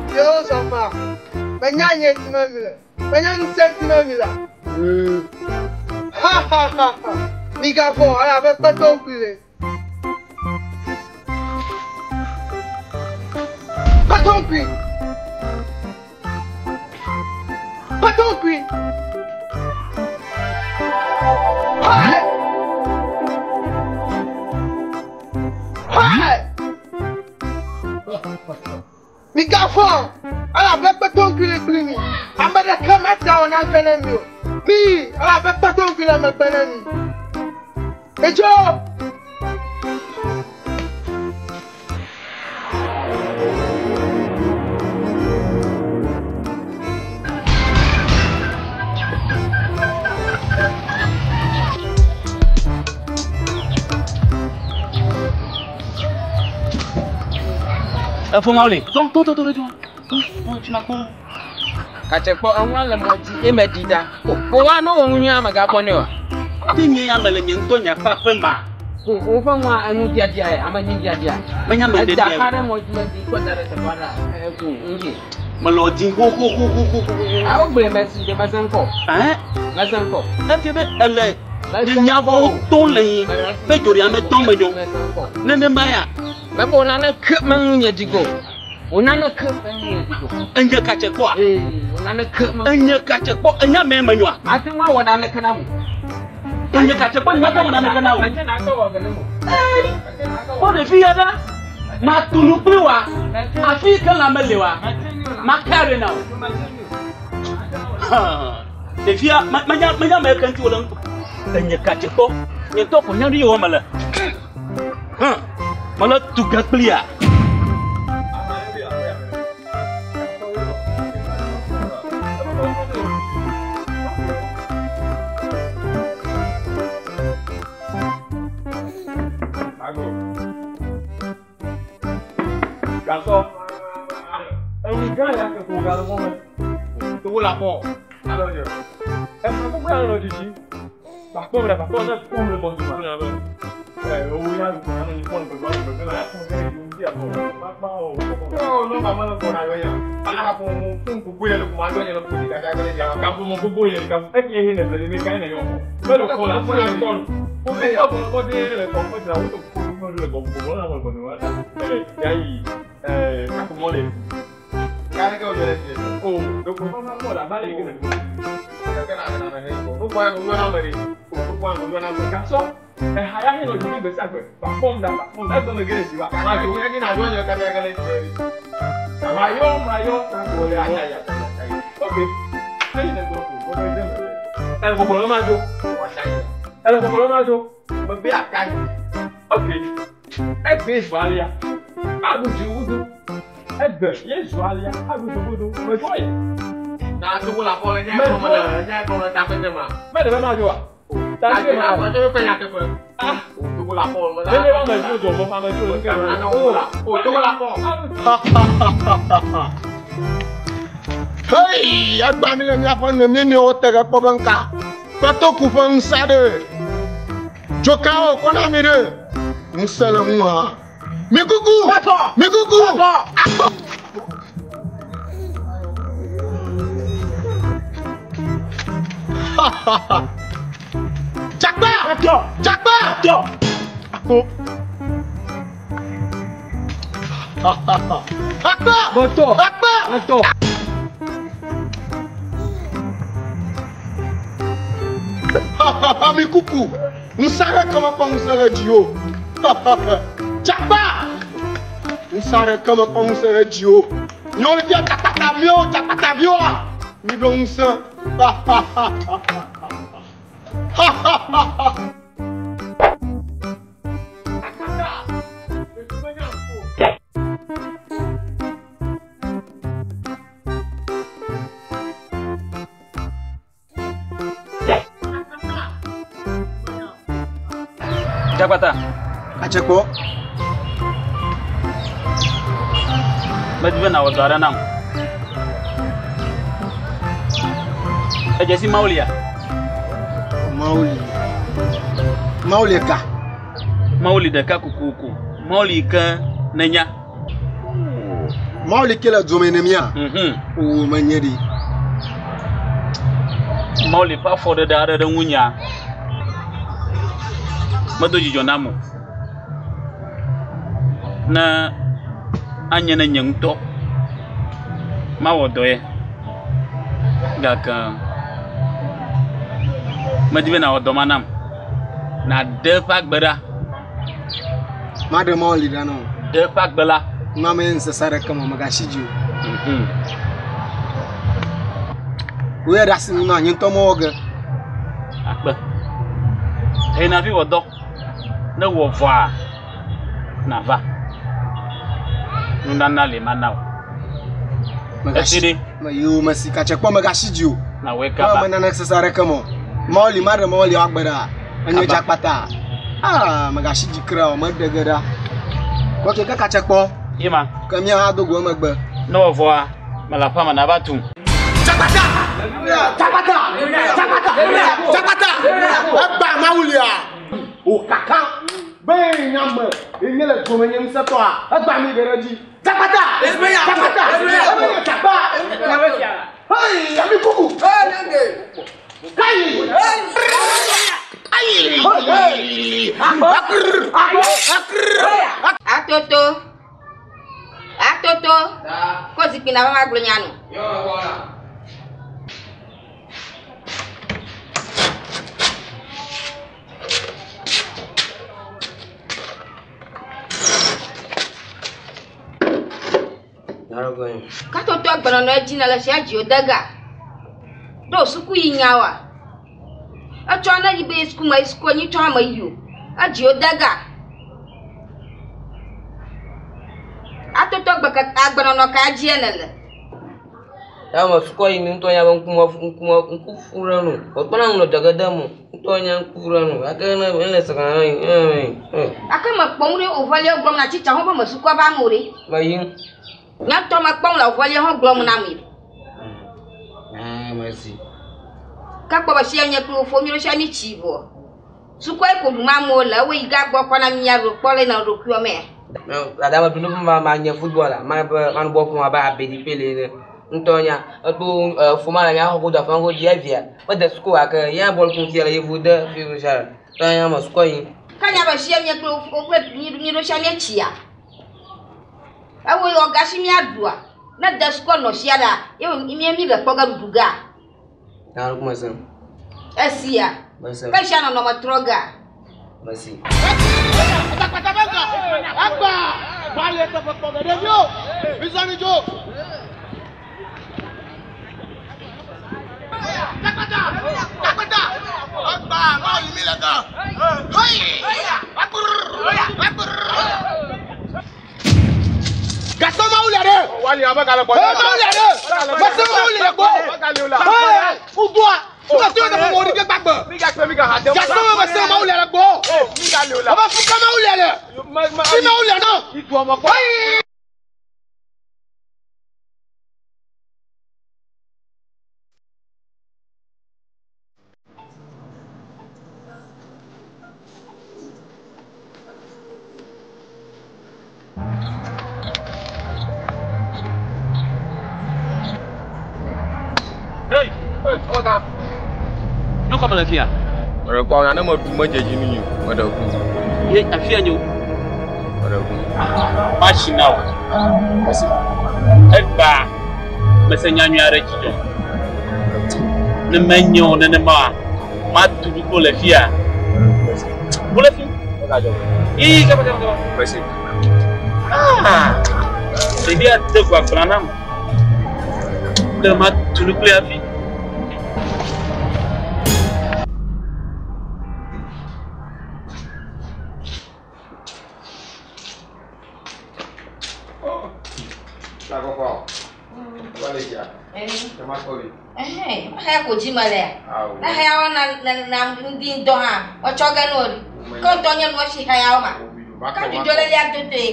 Yo, sama. Banyak timangila. Banyak timangila. Ha ha ha ha. Nika po, ala ba tompile. Patompi. Patompi. Hai. Hai. Microphone! Ala bɛ ton kile kile an bɛ kama down an fɛnɛ mi mi ala bɛ ton kile mɛ fɛnɛ mi ejo Faut m'aller. Donc, toi, tu m'as con. Kachepo, on va le moitié et medita. Pour un an, on y a ma gaponio. Tini ya mele nyentonya fa femba. On va moi un outil à dire, à ma ninja dia. Menya me de dia. Dakar mo di ko dara se para. Ngi. Malo jingo ko. Ah, on peut mettre de masanko. Hein? Masanko. Na tibe ele. Di nyavo ton le. Pe jori ame ton mejo. Nene mbaya. Mais bon, on a un cup manu digo. On a un cup manu digo. Enye kache kwa. On a un cup manu. Enye kache kwa. Enya me manywa. Ati wa wana na kanamu. Enye kache kwa nyaka wana na kanamu. Ati na ko wa kanamu. O de fiya da. Ma tulupiwa. Afika la melewa. Ma kare na. Ha. De fiya manya me kanti wala. Enye kache kwa. Nye to ko nyari yo mala. Ha. Malah tugas belia. Garçon, un gars là que vous regardez moi, tu vois la mort. Alors, elle m'a compris à l'autre ici. Par contre, on a pour le bon jour. Hayah ini lebih besar ke, platform dah platform. Itu negara jiwa. Maju ini nak jual juga kali ini. Mayo, tak boleh ayah. Okey. Ini nak guru. Guru itu. Kalau guru maju, kalau guru maju, membiarkan. Okey. Valia. Aku jual. Yes, Valia. Aku jual. Betul. Nah, tu pula polanya. Kalau tak macam mana? Mana maju? Tapi apa tu penyakit apa? Tunggu lapor. Ini orang dah jual mau pamer jual ke mana? Tunggu lapor. Hei, agba mi ni afọ na mi ni o tere ko banka. Pato ku fo nsade. Joka o ko na mi de. Nsele nwa. Mi gugu. Mi gugu. Jakba! Jakba! Aku. Akba! Betul. Akba! Betul. Mi kuku. Nsare kama kwa nsare dio. Jakba! Nsare kama kwa nsare dio. Nyoli dia jakata vio. Mi don nsa. Jakpata. Achekpo. Medive na odara nam. Ejesi Maulia. Mauli ka. Mauli de ka kukuku. Mauli ka nenya. Mauli kila domenemia. O manyedi. Mauli pa fode da ara da wunya. Madoji jonamu. Na anya na nyangto. Ma wodoye. Gaka. Medive na odomanam. Na de pak beda. Made Mauli dano. De pak bela. Mama ensa sare kama magashiju. We das ni na nyinto moga. Akba. E na vi wodo. Na wo va. Na va. Nunda na le manao. Magashi. Ma yu masika chekpo magashiju. Na wake up. Mama na ensa sare kama. Mauli made Mauli agbada. Anya Jakpata. Magashiji kra o madegada. Ko ke ka chekpo. Ima. Kamia ha dogo magba. No voa. Malapa manabatu. Jakpata. Aba Maulia. O kaka. Ben nyama. Enyele gomenyem setwa. Aba mi bereji. Jakpata. Jakpata. Hey, ami kuku. Kai. Atoto. Kozi pina mama glonyano. Katoto agbana no ejina la shaji odaga. Do suku yinyawa. Acho na ibe isku ma isku anyi to ama yu. Aji odaga. Atoto agbana no ka aji enele. Ya ma suko yin nto nya nkufura no. Otona no daga damu. Nto nya nkufura no. Akana ele sakana. Akama kpomre ovale ogbom na chicha ho ba masuko ba muri. Bayin. Nya to ma kpom la ovale ho glom na mi. Merci. Kakpo ba shia nya kru fo mi ro sha mi chibo. Suko e ko duma mo la we iga gbo kwa na mi nya ro pole na ro ku o me. Adama binu ma nya football ma man bo ko ba abedi pele ntonya to fuma la ho da fango dia via ba da suko aka ya bol ku tiala yevuda fi rusha tanya ma suko yin Kanya ba shia nya kru fo ni ro sha mi chia. Awo yo gashi mi adua. Na da suko no shia da. Ye mi re poga duga. Na kuma san Asia. basa Ka shia no matroga. basi Agba! Vale essa fofoca de viu? Visani jo. Jakpata! Agba, Mauli milaga. Hey! Gaston Mauli are. Wali abakala ko. Mauli are. Gaston Mauli are ko. Hey! Udwa. Suka tu na mo ri ke gbagbo. Gaston Mauli are ko. Oba fuka Mauli are. Si Mauli are no. Itu ọmọ ko. Hey, oga. No come lafiya. Ore ko na mo du majeji ni yu. Wada ku. Ye afiya nyo. Wada ku. Mashi now. Merci. Egba. Mesenya nyare kido. Ne menyo ne ma. Ma tu ko lafiya. Ko lafiya. Wada jo. Kaba. Merci. C'est bien de quoi prendre. Le mat tu le plais à vie. La coco. Vale ya. Te más hoy. Haya ko jimale. Na haya wana na ndi ndo ha. Ochoga nori. Con to nhân washi hayao ma. Kan ju jole ya tote.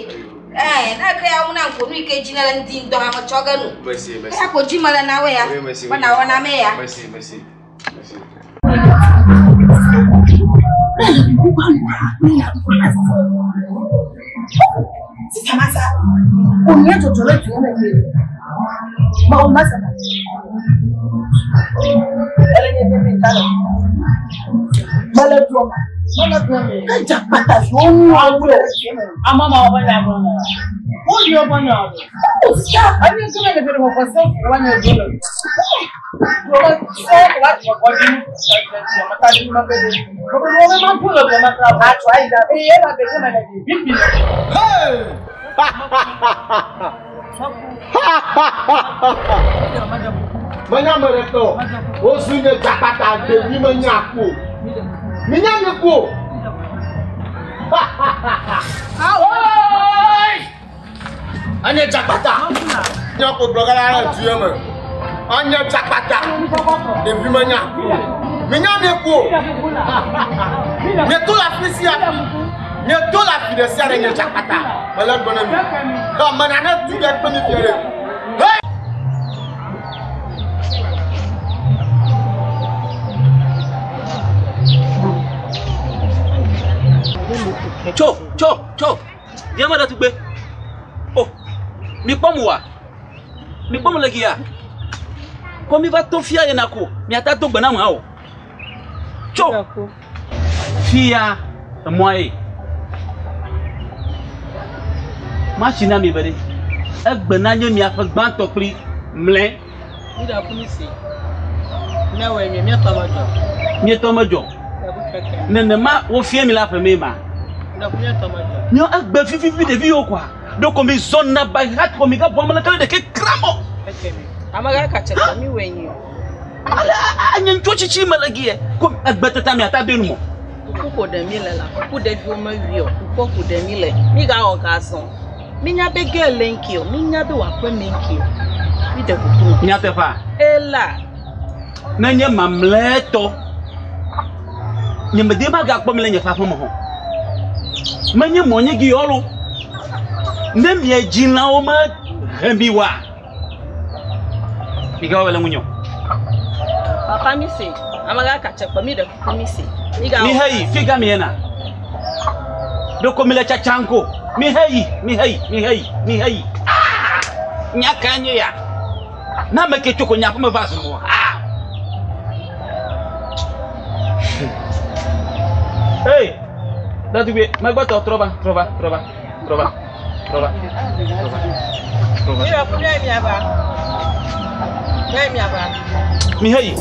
Na ka ya una ko mi ke jina lan din do ha ma choga nu. Merci. Ya ko ji mala na we ya. Bana wana me ya. Merci. Samasa, on est autour de toi. Ma on m'a ça. Elle est bien calme. Malheureusement, quand j'ai pas ta journée, maman va la voir. Oh, il y a pas de. Oh, ça, on est sur le vélo pour ça, on va le dire. On va faire la joie pour lui. Ma tante m'a fait. On va vraiment pour le mettre à la joie. Et elle a besoin de lui. Hey! Manya mereto, osunya Jakarta dewi menyaku. Menyaku. Oi! Anya Jakarta. Nyako blogala tuye me. Anya Jakarta dewi menyaku. Menyaku. Nyeto la fisia. Nyeto la fisia de Jakarta. Malade bonami. Ka manana tu ga peni fiere. Hey! Cho. Dia mana tu be? Oh. Mi pomwa. Mi pom lagi ya. Ko mi va to fia yenako. Mi ata to gbana ma o. Cho. Fia moi. Machina mi bere. Egbana nye mi afa gban to pri mle. Mi da kumisi. Na we mi tomajo. Mi tomajo. Nene ma wo fie mi la fe me ma. Na kumia tomajo. Nyo agbe fifi de vi o kwa. Donc mi zone na ba hat ko mi ga bo mala kale de ke kramo. Amaga ka cheka mi wenyi. Ala anyen to chichi malagie ko agbe tata mi ata benu mo. Kuko de mi lela. Ku de fi o ma wi o. Ku de mi le. Mi ga o ka son. Mi nya be girl lenki o. Mi nya be wa kwa menki o. Mi de kuku. Nya te fa. Ela. Na nye mamleto. Nye me de ma ga kpo mi le nye fa fo mo ho. Manye monye gi yolo. Ne mi ejina o ma hembiwa. Miga wala munyo. Papa mi se, amaga ka chekwa mi de kuku mi se. Mi hayi figa mi ena. Doko mi le chachanko. Mi hayi. Nyaka nye ya. Na me ke choko nyako me vaso mo. Hey. Dati be, magbato trova. Mi hayi.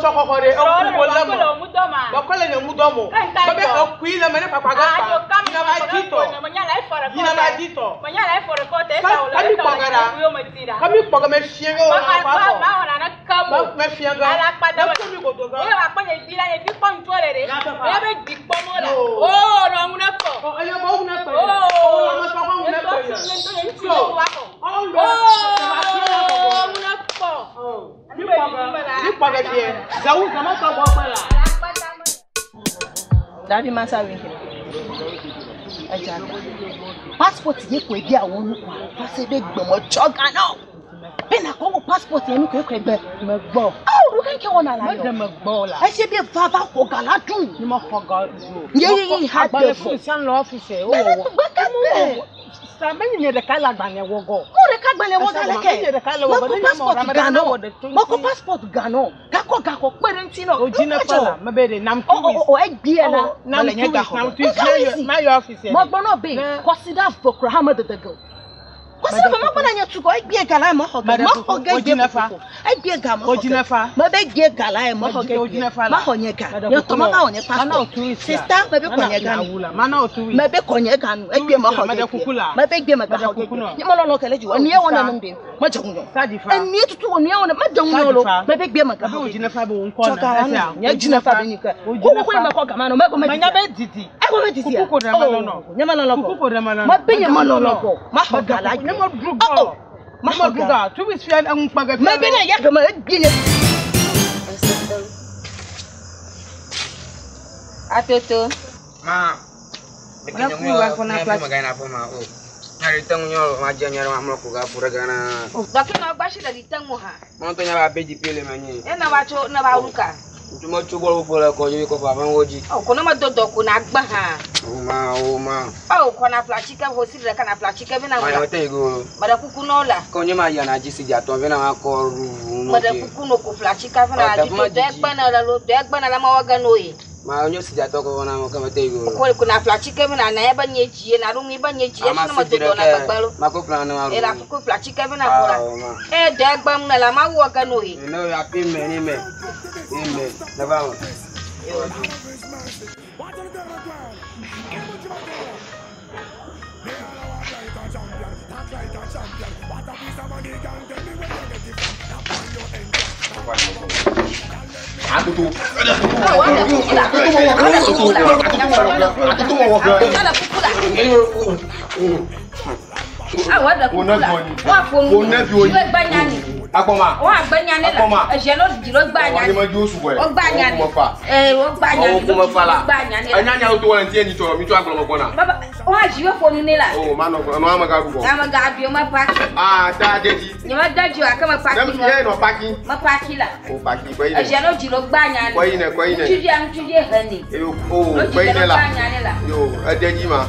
sokokore o bakole ne mudomo babe o kuila mane papa ga ina ba dito kami poga me fiengo me fiengo ala pada me ko doga o wa panye bila e bi pon tole re e be di pomo la o no nguna ko o ele mo nguna ko o ma so ko nguna ko Daddy Masa winke. Ajaka. Passport ye ko ebi awon nu kwa. Fa se be gbomo choga no. Be na ko passport ye nu ko egbe me gbo. Ah, ru kan ke wona la yo. Me gbo la. E se be fa ba ko gala dun. Ni mo fo ga du. Ye ha de fo. San lo office o wo. Sameni ne de kala gbane wogo. Mo de ka gbane wogo leke. Mo ko passport gano. Gako pere nti no. Ojina fala, me be de nam twist. O e gbie na. Nam twist. My office. Mo gbono be. Consider for Muhammad the girl. Consider for mo na nya tugo e gbie gala mo hoga. Mo hoga ojina fa. E gbie ga mo. Ojina fa. Mo be gbie gala e mo hoga. Ojina fa. Ma honye ka. Yo to mo ka onye passport. Sister, me be konye ga. Mana o twist. Me be konye ga no. E gbie mo hoga. Ma be gbie ma ga hoga. Ni mo no kele ji. Oni e wona no de. Ma janwo. Eni tutu oni e wona ma janwo lo. Ma be gbie ma ga. Ojina fa be won ko na. Nya jina fa be ni ka. Ojina fa ma ko ga ma no. Ma go ma nya be didi. E go me didi. Kuku ko de ma no. Nya ma no lo ko. Kuku ko de ma no. Ma be nya ma no lo ko. Ma hoga la. Ma druga. Ma druga. Tu wis fi an paga. Ma be na ya ga ma gbie. Atoto. Ma. Bikin nyong ko na magana po ma o. Nyari tang nyo ma janya ma ko ga pura gana. Bakit na ba sila ditang mo ha? Mo to nya ba beji pele manye. E na ba cho na ba uruka. Tuma chugo bo la ko yi ko fa ban woji. O ko na ma dodo ko na agba ha. O ma. O ko na flachika ho sila kana flachika bi na mo. Ma te go. Mada kuku no la. Ko nyema ya na jisi ja to be na ma ko ru. Mada kuku no ko flachika fa na di to egba na la lo de egba na la ma waga no yi. Ma onyo si ja to ko na mo ka te go. Ko na flachika bi na na ya ba nye chie na ru mi ba nye chie na ma dodo na gbagbalo. Ma ko plan na ma ru. E la kuku flachika bi na ko la. E de egba na la ma waga no yi. No ya pe me ni me. Amen. Never mind. Akoma. O agbanya ni la. Eje no diro gbanya. Ni ma ju osu boy. O gbanya ni. O gbanya ni. O kuma fala. Gbanya ni. Anya nya o to wan tie ni to mi to aglo mo kona. Baba, o ajiwe fonu ni la. Oh, ma no ama ga dugo. Ama ga adu ma paki. Ah, ta deji. Ni ma daji aka ma paki. Dem ye no paki. Ma paki la. O paki ko ine. Eje no diro gbanya ni. Ko ine. Tudi am tudi hani. O ko ine la. Yo, deji ma.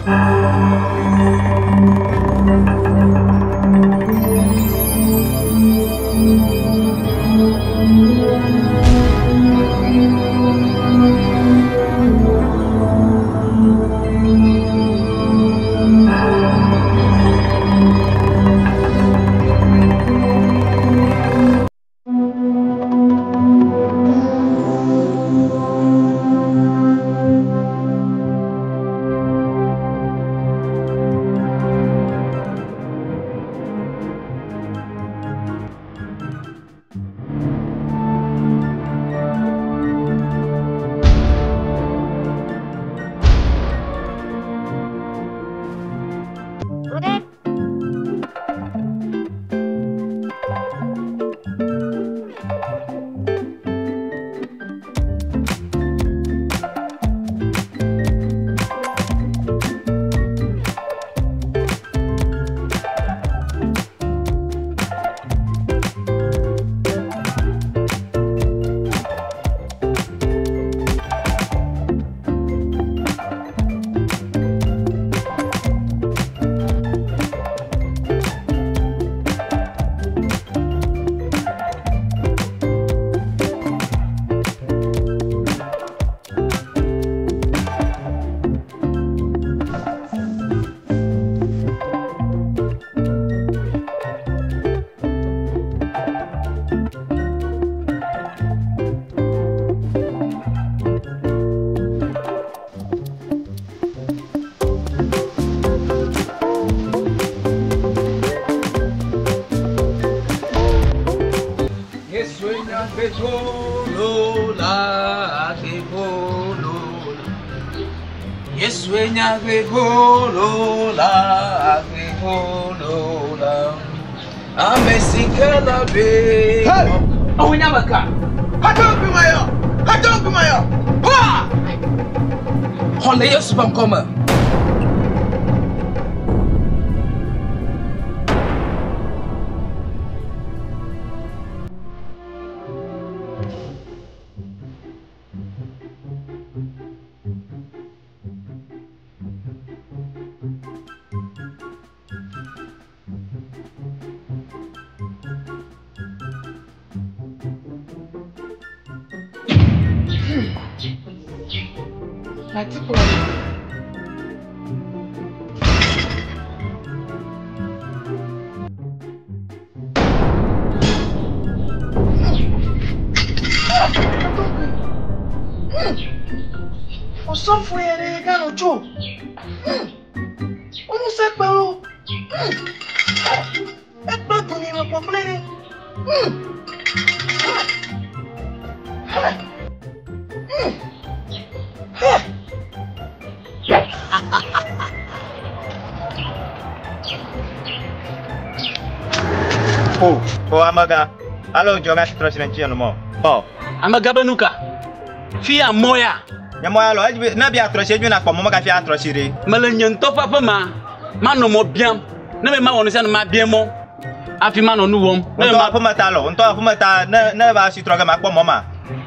Sueña gregolola, gregolola. Amesikala be. Oh, nyamaka. Hatompi mayo. Hatompi mayo. Ha! Honde Yesu bamkoma. Só foi ele, garoto. Não sei pelo. É pra tu me problema. Oh, Amaga. Alô, jogar se trouxe no mão. Oh, Amaga banuka. Fia moya. Ya moya lo, na bia trouxe na kwa mama ka fia trouxe re. Malanyan to papa ma no mo biam. Na me ma wonu se ma biam mo. Afi ma no nu wom. Na ma papa ta lo, onto papa ta na ba si troga ma kwa mama.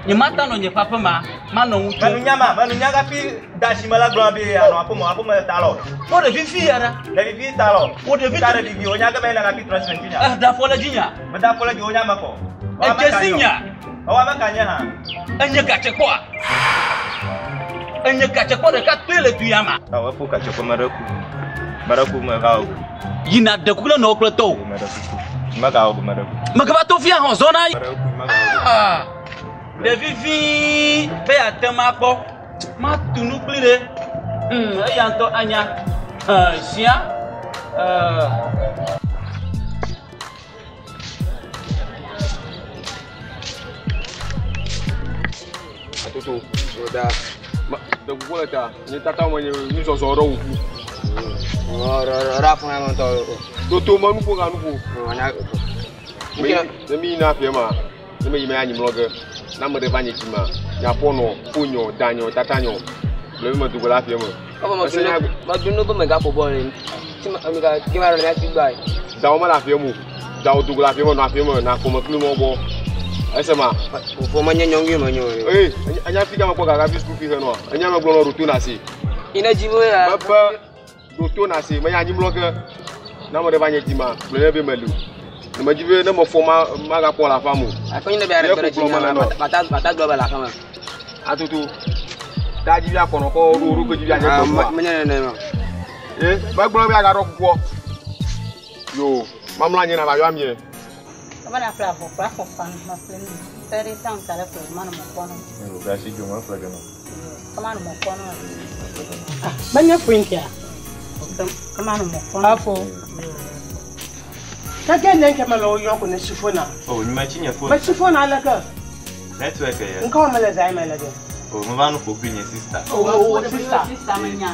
Nye mata no nye papa ma no wuto. Manu nyaga fi dashi mala grambe ano apo ma ta lo. Mo de fi yara. Da fi ta lo. Mo de fi ta de fi o nyaga be na ka fi trouxe ntinya. Ah, da fola jinya. Ma da fola ji o nyama ko. E kesinya. O wa makanya ha. Anya gache kwa. Anya gache kwa de ka tele tu yama. Ta wa fu ka che ko maraku ma ga o. Yina de kula no oklo to. Ma ga o maraku. Ma ka ba to fi han zona. Ah. De vivi pe atema po. Ma tunu plire. Ayanto anya. Sia. Atutu, da gugulata, ni tata mo ni so so ro wu. Ra fún ẹ mọ́ tọ́. Doto ma nuko ga nuko. Mi na pie ma. Ni me yime anyim loge. Na mo de banye tima. Ya pono, fonyo, danyo, tatanyo. Le mi mo dugula pie mo. Ma dunu bo me ga po bo ni. Ti ma ga ki ma ro na ti gba. Da o ma la pie mo. Da o dugula pie mo na pie mo na ko mo klu mo bo. Ese ma. Fo ma nyenyo ngi ma nyo. Anya fika ma ko ga bi school fee no. Anya ma gbo no rutu na si. Ina jibo ya. Papa rutu na si, ma ya anyim loge. Na mo de banye tima. Le be melu. Ne ma jibe ne mo fo ma ga po la famu. Afanyi ne be ara tere chi na mata gba la fama. Atutu. Da jibi akono ko ru ko jibi anye ko. Ma nyene ne ma. Ba gbo bi aga ro kuko. Yo, mamla nyina ba yo amie. Bana flavo, flavo fan, ma flemi. Pere tan kala ko mano mo kono. Yo, ga si juma flaga no. Kamano mo kono. Banya fuinkia. Kamano mo kono. Afo. Kake nenke malo yoko na sifona. Oh, ni ma chinya phone. Ma sifona alaka. Network ya. Nka mala zai mala de. Oh, mo va no ko bi ni sister. Oh, sister. Sister manya.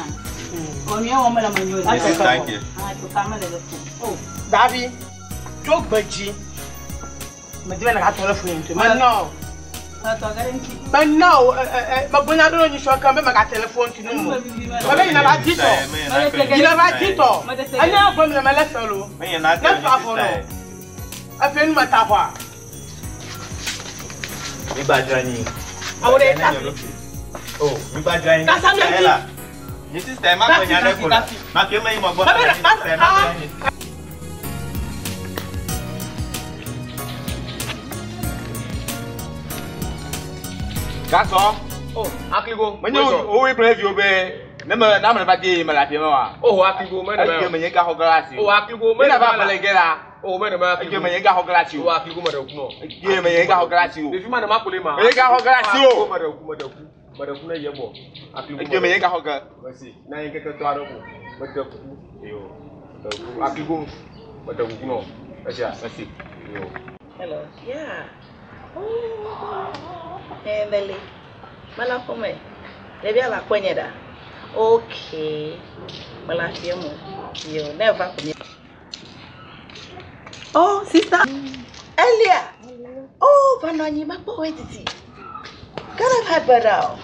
Oni o mala manyo. Sister ke. Ah, to kamala de. Oh, Davi. Jog baji. Ma dibe na ka telephone nti. Man no. To garanti. Man no, magbonya do ni shoka be ma ka telephone nti no. Ma be na ba tito. Ina ba tito. Anya ko mi na mala solo. Me na ka sister. Afenu matafa. Mi ba jani. Awore ta. Oh, mi ba jani. Ka sa mi. Ni sister ma ko nya le ko. Ma ke me mo gbo. Sister ma jani. Gaso. Oh, akligo. Menyo o we preview be. Na me ba di me la pie ma wa. Oh, akligo me na me. Menye ka ho garasi. Oh, akligo me na ba belegela. Oh, man, I give me a gah glass you are. You go no. Give me a gah glass you. If you man a maculima, a gah glass you. But a good yabo. Give me a gah glass. Now you get a daughter. But the Akigo, but the no. That's it. Hello. Yeah. Oh. Hey, Belly. Malakome. Maybe I'll acquaint that. Okay. Malakiamo. You never. Oh, sister. Elia. Oh, Vanani, my poetry. Can I have better?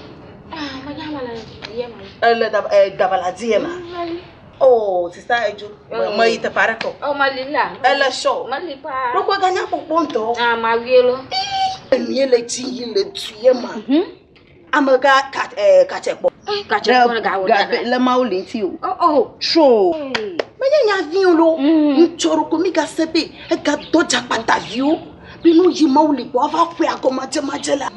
Oh, sister, I do. My parako. Oh, Malilla. Ella show. Malipa. Look what I have for Ponto. Ah, my willow. And nearly tea the tree. I'm a cat catch a book. Catch a Lamauli you. Oh, true. Manya violo, Chorocomica sepe, a cat doja pantavio. Binu Jimoli, Bava, where Comachamajela.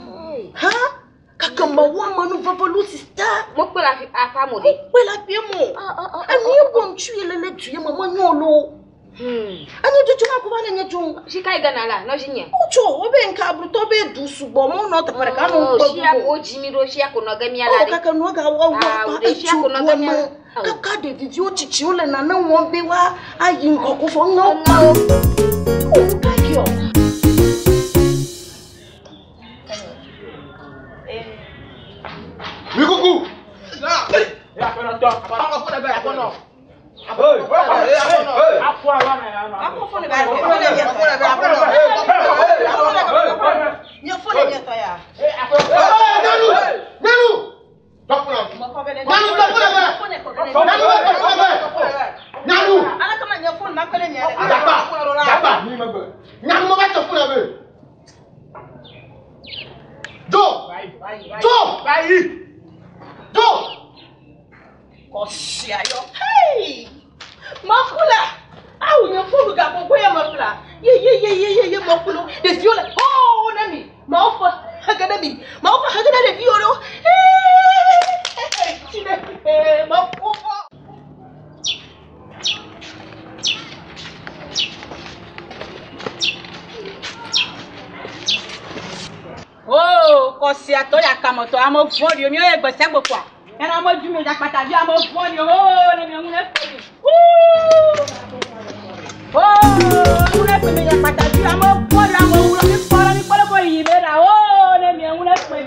Huh? Kakamba woman of a sister. What will I have family? Well, I be more. And you won't chew a little to Mamma Yolo. And you do not go on in your She can't no, she knew. Oh, Ben Cabro Tobe do Subomo, not a Paracano. She had Jimmy Rosia could not get me a Kakade did you chichul and I know won't be why I in go for no. Oh, thank you. Mikuku! Hey! Makula! Ah, your fool got where Makula. Yeah, Makulu. The fuel. Oh, Nami. Malfa Academy. Malfa Academy Fioro. Hey, Oh, Cosiato Yakamoto, I'm a for you, you're a Basabua. And I'm a Jimmy Zapata, I'm a for you. Oh, and I'm going to oh, I'm going to make a pata, I'm a for you. I'm going to follow you. Oh, and I'm going to play.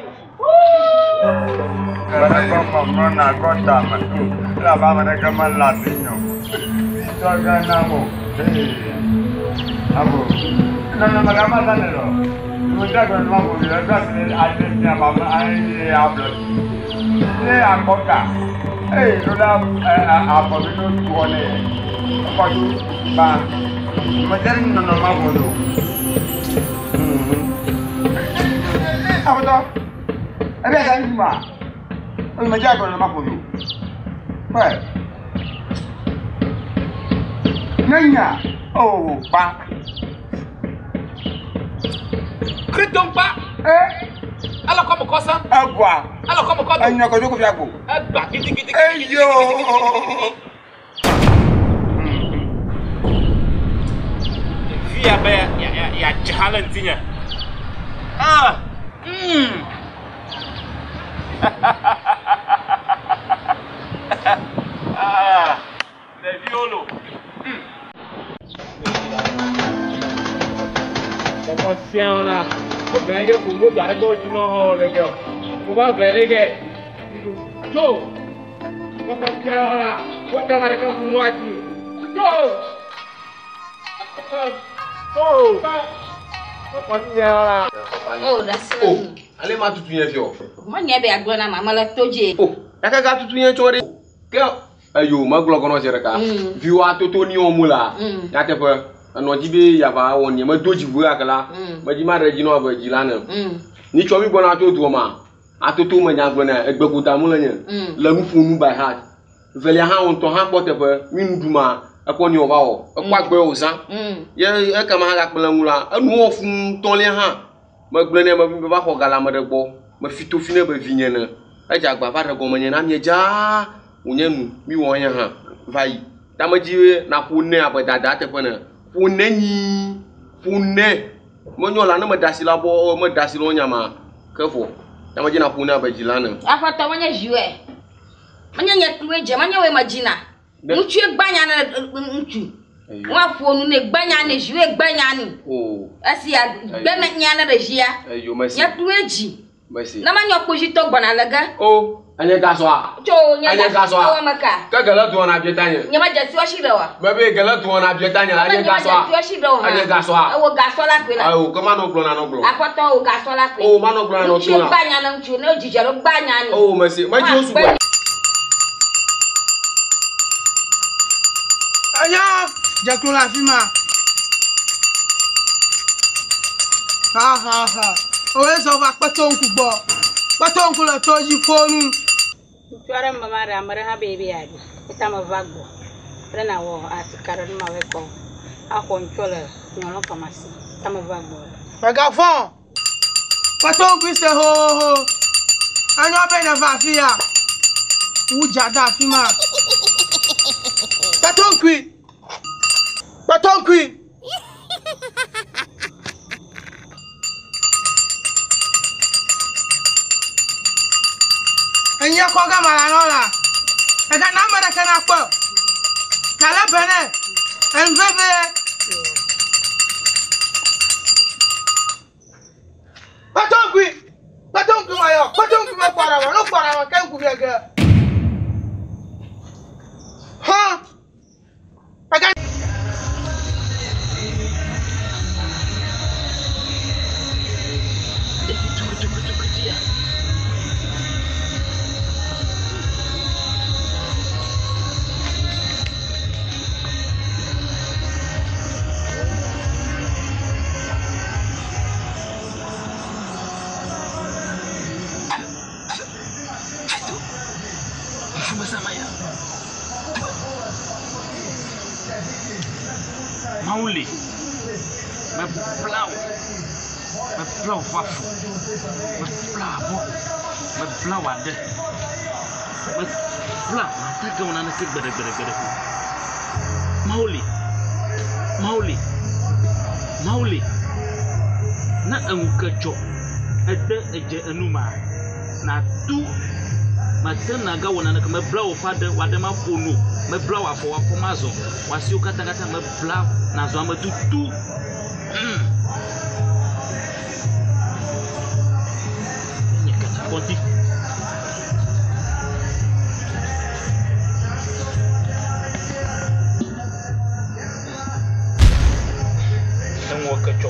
Oh, pa. Criton pas. Alors comme cosa? Agua. Alors comme quoi? Agna ko joko fiago. Agba kiti. Yo. Via ba ya jahalantinya. Ah. Ah. Le violo. Attention là. Venga con voi dare oggi no le che. Va bene che. Go. Attention là. Guarda la che muoti. Go. Oh. Attention là. Oh, that's it. Oh, allez ma tutu yen fio. Mo nye be agbona mama la toje. Oh, yaka tutu yen chore. Ke ayo maglo kono sereka. Viwa toto ni omula. Ya te pe no jibe ya ba won ye ma doji bu akala. Ma ji ma reji no ba ji lana. Ni chomi gbona toto ma. Atoto ma nya gbona egbekuta mu lanya. La mu funu by heart. Vele ha won to ha pote pe minu duma akoni oba o. Akwa gbe o san. Ye e kama ha ga pela mula. Anu ofun ton le ha. Ma gbona ma bi ba ko gala ma de gbo. Ma fito fine ba vinyena. Aja gba ba de go ma nyena mi ja. Unyenu mi wonya ha vai tamajiwe na kunne abadada te pona Funeni. Fune. Monyola na madasila bo madasilo nyama. Kefo. Tama jina funa bajilana. Afata wanya jiwe. Manya nyatuwe je manya we majina. Nchu egbanya na nchu. Wa fonu ne gbanya ne jiwe gbanya ni. Oh. Asia gbana nyana da jia. Ayo masi. Nyatuwe ji. Masi. Na manya kojito gbana laga. Oh. Anya gaswa. Cho nya gaswa maka. Ka gala tu na bietanya. Nyama jasi wa shidawa. Bebe gala tu na bietanya anya gaswa. Anya gaswa. Awo gaswa la kwela. Ayo kama no glo na no glo. Akoto o gaswa la kwela. Oh mano glo na no glo. Gbanya na nchu ne ojijero gbanya ni. Oh masi. Maji osu ba. Aya, jakun la fi ma. Ha. Owe so fa patonku gbo. Patonku lo to yi fonu. Tuare mama ra mara ha baby abi. Itama vagbo. Rena wo asikaro ma we ko. Akon chola nyolo kamasi. Tama vagbo. Megafon. Patonku se ho. Anyo be na fa fi ya. Uja da fi ma. Patonku. Enye ko ga mara lola. E ga na mara kana po. Na la bene. Enveve. Patonku mayo. Patonku me para wa, no para wa kan ku biega. Ha? Aga Mauli. Me blau fafu. Me blau ade. Me blau mata ga wana ke gere. Mauli. Na ankacho. Ede eje anuma. Na tu matena ga wana ke me blau fade wade ma fonu. Me blau afo mazo. Wasi ukata me blau na zo amadu tu. Nyekata konti. Enwo kacho.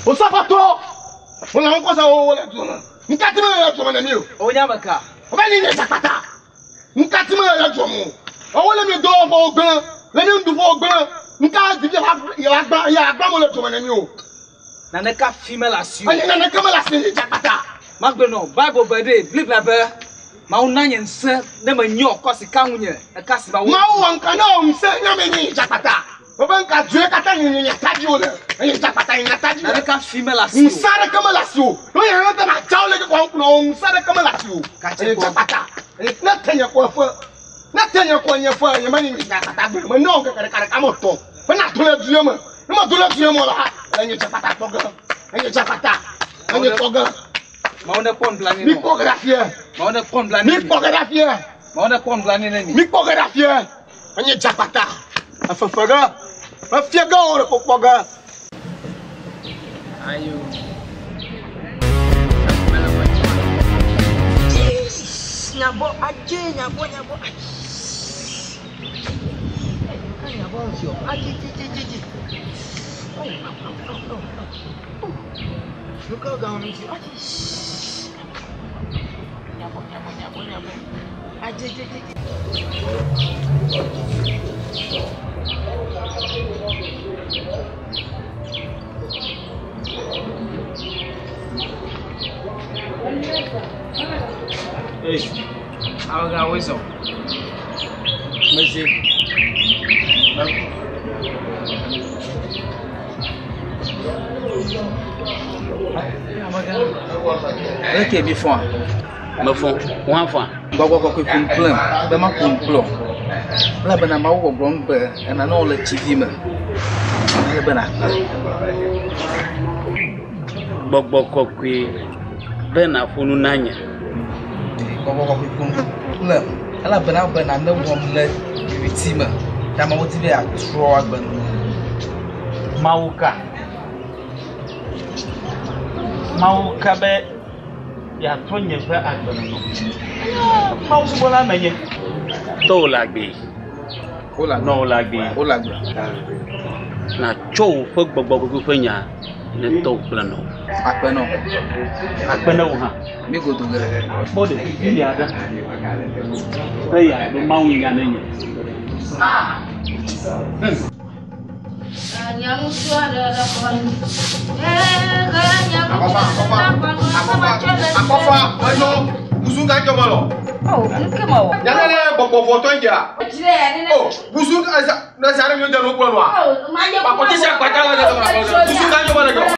Osapato. Ona nkosa wo le tuna. Nkati me le tuna na mi o. Onya maka. Obani ni sakata. Nkati me le tuna. Owo le mi do fo ogbon. Le mi ndu fo ogbon. Nka di ya agba mo le tuna na mi o. Na ne ka female asiu. Ani na ka mala sin sakata. Magbono Bible bade blip la be. Ma unanye nse ne manyo kosi kanwunye. E kasi ba wo. Ma wo nka na o mse nya me ni sakata. Oban ka due kata ni taji o le. Ani sakata ni taji. Na ne ka female asiu. Msare kama la siu. No ya nta na chawle ko kuno msare kama la siu. Ani sakata. Na tenya ko fo. Na tenya ko nya fo ya mani ni sakata be. Ma no ka kare ka mo to. Fa na to le due mo. Na ma to le due mo la. Ani sakata to ga. Ani sakata. Ani to ga. Maone pon blani no. Micrographie. Maone pon blani. Micrographie. Maone pon blani nani. Micrographie. Anye japata. Afafaga. Afiaga ora popoga. Ayo. Nyabo aje nyabo. Nyabo sio. Aje. Look how down is Nyabo. Aje. Hey, how ga whistle? Messi. Okay, before. me fond ou enfant Baba ko kun plan be ma kun plan la bana ma wo gbon be na no la TV ma la bana gbogbo ko kwe be na fonu nanya Baba ko kun plan la bana na wo la TV ma ta ma wo TV a tro agban Mauka be ya tonye fe agban no Mausu bola menye to lagbe Ola no lagbe na cho fe gbogbo ko fe nya ne to plano apeno ha mi go do le bode ya da hey ya do mawu nya nenye Nyamu suara da kon. Kaya nyamu. Apa? Ayo, busuk kan coba lo. Oh, ke mau. Jangan le boko foto aja. Oh, busuk na sare nyo jalo ko lo. Oh, manja. Apa ti sak patala aja sama. Busuk kan coba lo.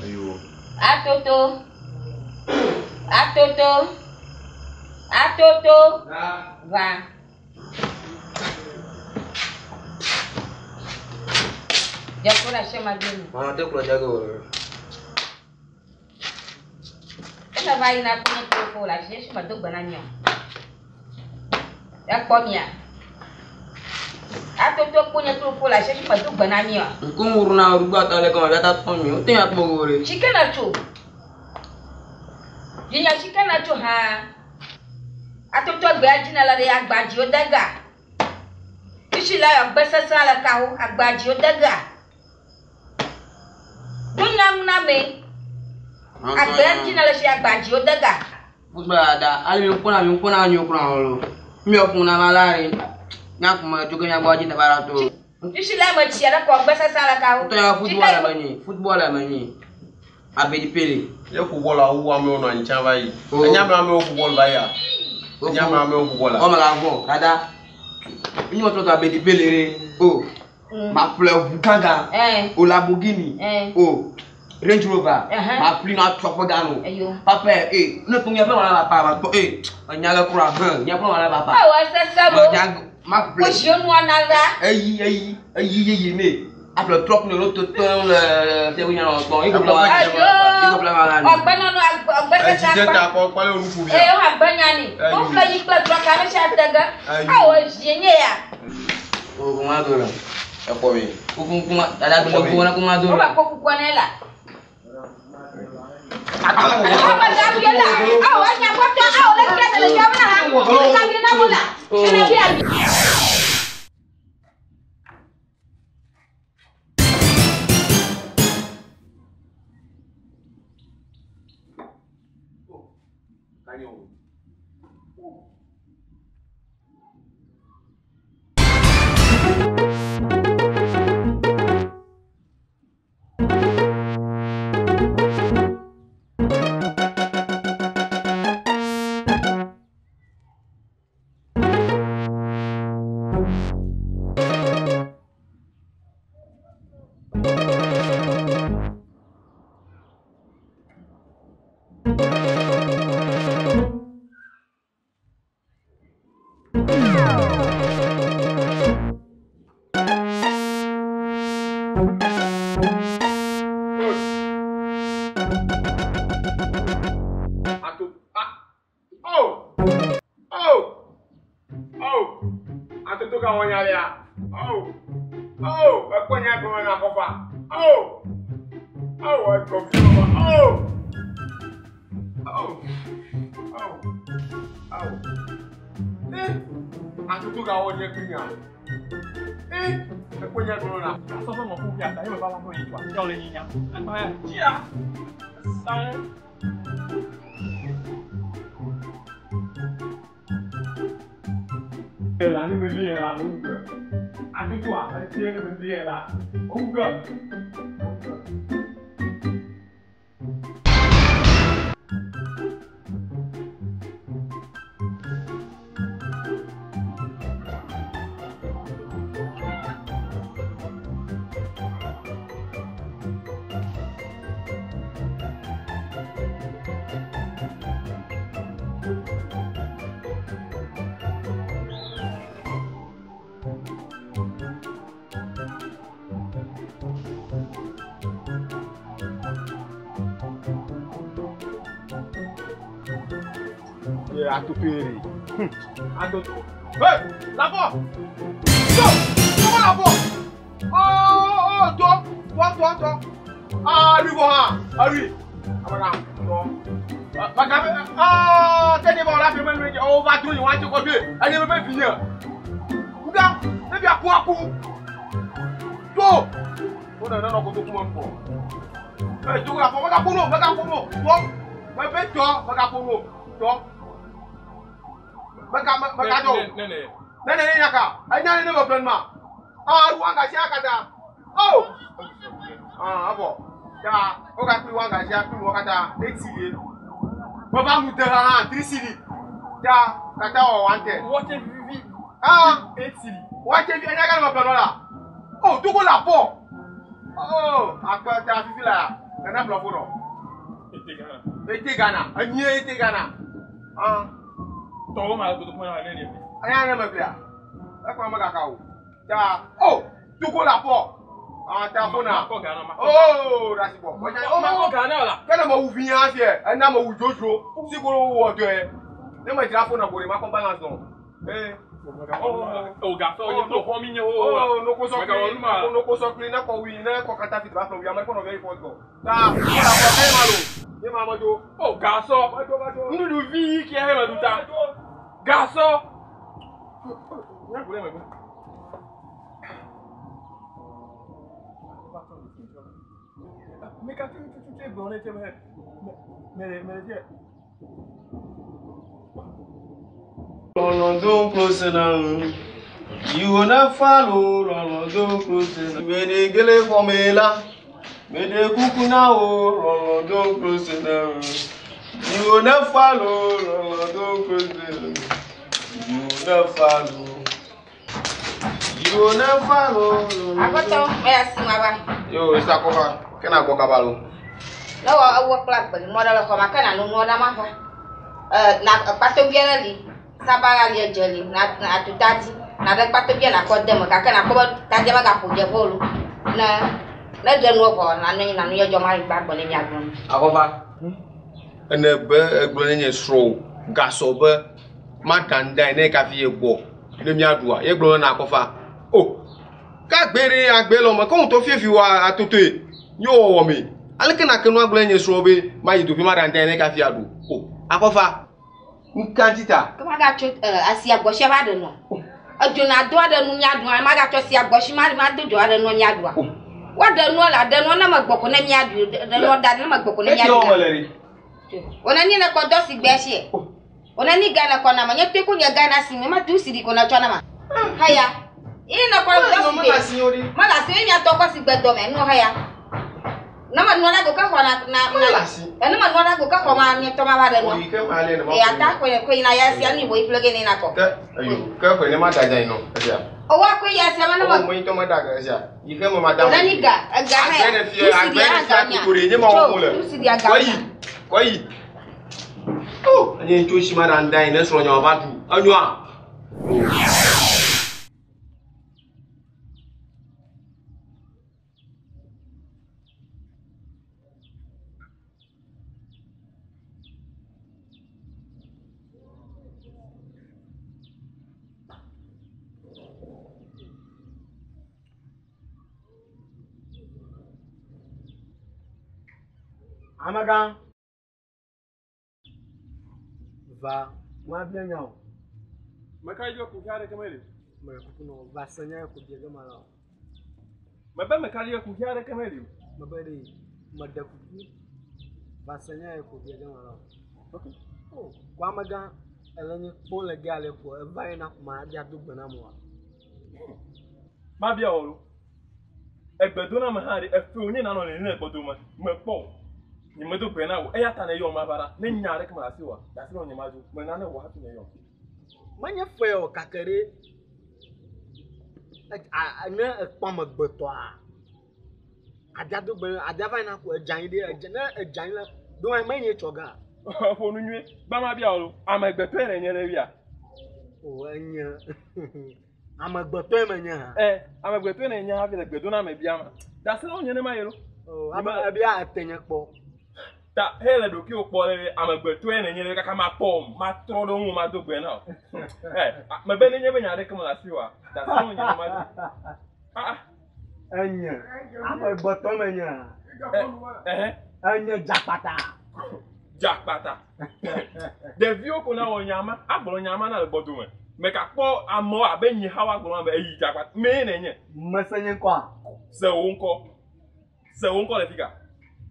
Ayo. Atoto. Va. Ya pura chama dele. Ah, tem que agora. Ela vai na punha que eu for lá, gente, mas do bananho. É comia. Atoto punha que eu for lá, gente, mas do bananho. Como urna uruba tá legal, já tá fome. Tem a pogore. Chicken achu. Jinya chicken achu ha. Atoto gbaji na la de agbaji o daga. Ishi la ya gbesa sa la kawo agbaji o daga. Dunya muna me. Agbaji na la shi agbaji o daga. Musbada, ali mi kuna anyo kuna holo. Mi okuna malari. Nyakuma joge nyagbaji na barato. Ishi la ma chiara ko gbesa sa la kawo. To ya football amani. Abedi pele. Ye football a wu ame ono ancha bai. Anya me ame football bai ya. Anya me ame football. O ma ga fo, kada. Ni mo to abedi pele re. O. Ma fleur bukanga. O Lamborghini. O. Range Rover. Ma fleur na Tropogano. Papa no tunya pe wala papa. Anya ga kura han. Nya pe wala papa. Ah wa sesabo. Ma fleur. O je no anala. Ayi me. Après trop ne l'autre temps c'est où il y a longtemps il faut la ọgbẹni ọnu ọgbẹsẹ sápá o agbẹni ani o fẹ yí pẹ tó ká ní sẹ àtẹgẹ àwọn òṣìṣẹ́ yẹn yà. o kò má dọ̀rọ̀ ẹ pọ̀ mi o kò má dada tó lọ kó wọn kó má dọ̀rọ̀. o bá kó kúkọ ní la. ọmọ dàbí yẹn la àwọn ẹ̀yà bọ́tọ̀ àwọn ẹ̀kẹ́ tẹ̀lé jẹ́ wọn náà ká bí náà mú la ẹ̀nà bí àbí. to ka wonya le a. Oh, e ko nya ko na ko fa. Oh, I go feel oh. Atutu ka wonya kunya. E ko nya ko na. So so mo ku ya ta, e ba ba mo yi twa. Yo le yin ya. Ba ya. Sai. La ni me vie la lunga. Atutu a, ti ni me vie la. Unga. Atupere. Adoto. Hey, là-bas. Comment là-bas? Toi. Ah, lui voilà. Ah oui. Ah voilà. T'es devant la femme, on va tout, on va te copier. Elle ne veut finir. Regarde, c'est bien quoi pour. Toi. On a un autre pour moi. Hey, tu vas regarde pour nous. Toi. Regarde. Bagajo. Nene nyaka. Anya ne mo plan ma. Ruanga sia kata. Oh. Abo. Ya, o ka ku ruanga sia ku mo kata 8 Baba mu tera 3 cedi. Ya, kata o wante. What if we 8 cedi. What if anya ka mo plan la. Oh, tu ko la po. Oh, akwa ta fifi la. Nana plan fo no. Ete Ghana. Anye ete Ghana. Todo mal que tú puedes hacer ni. Aya na mabia. E kwa maga ka o. Ja. Oh, tu ko la po. Ta fona. Oh, that's it. Ma ko Ghana la. Kana ma uvi afie, na ma ujojo. Si ko wo do e. Ne ma tira fona bore ma ko balance no. O ga so no ko mi nyo. No ko so clean na ko wi na ko kata fit ba from ya ma ko no very fort go. Ta, ko la ko kai malo. Ye ma mo do. Oh, ga so. Ndu vi ki e ma duta. Garçon! Mais quand tu es bon, mais Rolando close now. You wanna follow Rolando close now. Mede gele formela. Mede kuku now. Rolando close now. You wanna follow Rolando close now. You never follow. Agoto, merci maba. Yo, isa ko fa. Kena ko kabalo. No, awo plak bali modal ko makana no no da mafa. Na pato biela li. Sabara li jeli na atutati. Na da pato biela ko dem ka kana ko ta jama ga puje bolu. Na de no ko na no yo joma ba bali nya gon. Akofa. Ene be egbole nye sro. Gaso be Matanda ne ka fi egbo le mi adua ye gbo na akofa oh ka gbere agbe lo mo ko to fi wa atoto e yo wo mi alike na kenu agbo enye so be ma yi do fi Matanda ne ka fi adu oh akofa nkantita ko ma ga cho asi agbo se ba de no ojo na do de nu mi adua ma ga cho si agbo si ma do do de nu mi adua wa de nu la de nu na ma gbo ko na mi adu de nu da na ma gbo ko na mi adu ona ni na ko do si gbe se ona ni Ghana kona manya te ko nya Ghana si ma tu siri kona chona ma haya ina kwa do si mala si nya to ko si gbedo me no haya na ma no na go ka kona na na ma no na go ka ko ma ni to ma ba de no e ata ko ina ya si ani bo ifloge ni na ko ayo ko ni ma ta jai no asia o wa ko ya si ma na ma mo to ma da ga asia ike mo ma da ona ni ga agbe fi agbe ko re ni ma wo mo le koi oh, any choice Matanda in this one your battle. Anua. Amaga. Va, moi bien non. Mais quand je couche avec moi, Mais non, va sanya ko je gama la. Mais ben me quand je couche avec moi, Ma bari madda ku va sanya ko je gama la. OK. Oh, kwa maga elani po le gale ko e vai na ma dia do gbana mo. Ma bia o. Egbedo na ma ha de efe onye na no le na egbedo ma. Me po. Ni me do gbana wo. E ya ta na yo ma bara. Ne nyaare kama ase wa. Da se onye ma do. Me na na wo ha tu na yo. Manye fe o kakere. Na ekpam egbeto a. Adia do gbana adia vai na ko ejan de ejan la. Do ai manye choga. Fo nu nwe. Ba ma bia o. Ama egbeto na nye na bia. O anya. Amagbeto emenya. Amagbeto na enya ha bi egbedo na me bia ma. Da se onye ne ma yelo. Oh, aba bia atenye kpo. Ta hele do ki o kpo le amagbeto na nye kaka ma pom, ma tro do mu ma do gbe na. Me be nye be nya de kama la siwa. Da se onye ne ma. Anya. Amagbeto emenya. Anya jakpata. Jakpata. De vio ko na onyama, agboro nyama na gbodo me. Me ka po amo abenyi hawa gboro ma eyi jakpata. Me na nye. Masenye kwa. Se wonko le fika.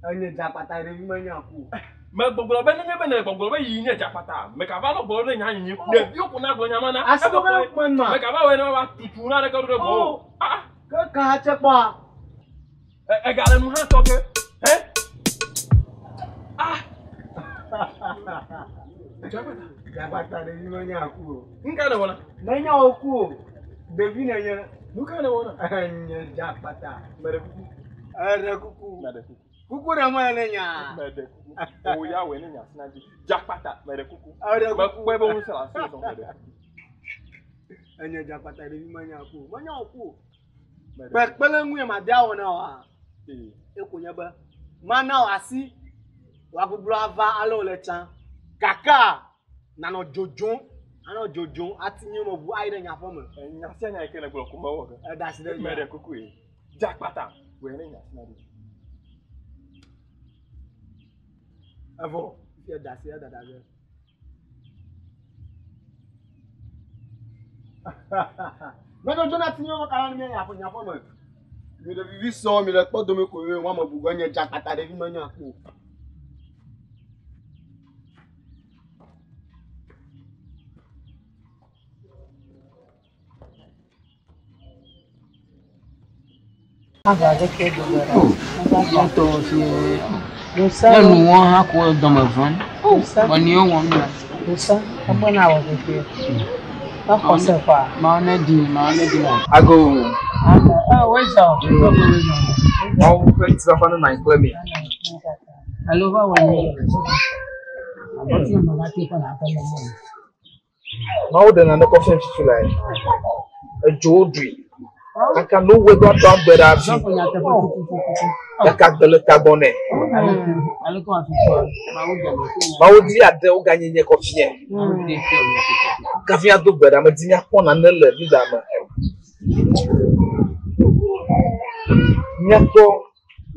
Anya jakpata re mi manya ku. Me gbogbo be nye be na gbogbo be yi nye jakpata. Me ka ba lo gboro nya yin. De vio ko na gboro nyama na. Aso be ma. Me ka ba we na ba tutu na de ko do go. Ka ha chepa. E ga le nu ha to ke. Jakpata re mi manya ku. Nka na wona. Manya oku. Devi na nya. Nuka na wona. Anya jakpata. Mere kuku. Are kuku. Mere kuku. Kuku ra ma le nya. Mere kuku. O ya we ni nya sina di. Jakpata mere kuku. Are kuku. Ba bo sala so so mere. Anya jakpata re mi manya ku. Manya oku. Pele nwu ma dia wona wa. Ekunya ba. Mana asi. Wa gudru ava alo le chan. Kaka nano jojon ano jojon atinye mo bu aire nya fo mo nya se nya ikene gbo ko mo wo da si de mere kuku e jakpata we ne nya na di avo fi da si da da ge me do jona tinye mo kala ni nya fo mo mi de vivi so mi le po do me ko we won mo bu go nya jakpata de vi mo nya ku. Agora que do Não tô se eu não vou a cor do meu fone. Mas eu vou me Usa, apa na wa ke? Apa se fa? Mana di. I go. Where's up? All friends of on my club. Hello, how are you? Now then, I'm not confident to like a jewelry. I can know where God down better. I can't tell it. Cabone. Maudi at the Ogani coffee. Café do better. I'm a dinner upon another. Nyako,